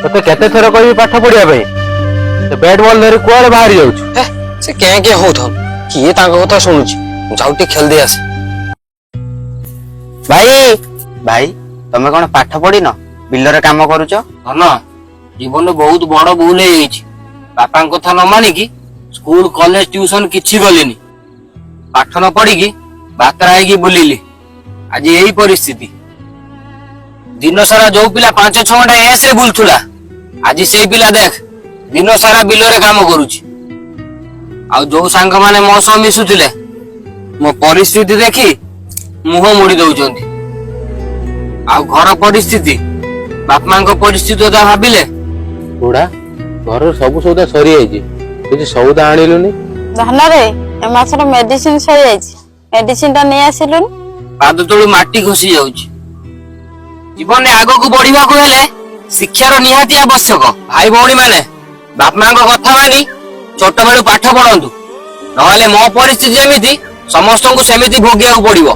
तोते केते थर कहबी पाठ पढ़िया पे तो बैट बॉल धरी कुआड़े बाहर जाउछु से क्या होथन किए तांको कथा सुनुची जाउटी खेल दे आसे। भाई भाई तमे कोन पाठ पढ़ी न बिल्लर काम करूछ धन जीवन बहुत बड़ भूल है बापा कथा न मानिकी स्कूल कॉलेज ट्यूशन किछि गलिनी पाठ न पढ़ी बातरा है बुलिली आज यही परिस्थिति दिन सारा जो पिला 5-6 घंटा एस रे बुलथुला आज से पिला देख दिन सारा बिलरे काम करूची आ जो सांग माने मो सह मिसुथिले मो परिस्थिति देखी मुह मोड़ी दउचंती आ घर परिस्थिति बाप मां को परिस्थिति दा भाबिले बुढ़ा घर सब सौदा सरी जाइए किसी सौदा आनिलुनी धन रे ए मासर मेडिसिन सरी जाइछि मेडिसिन ता नै आसिलुन पाद तळु माटी घसी जाउची जीवन में आगो को बढ़िबा को हेले शिक्षार निहाती आवश्यक भाई भौणी माने बाप मां को कथा मानी छोट बेलू पाठ पढ़ंतु नहले मो परिस्थिति जेमिति समस्त को सेमिति भोगिया पड़िबो।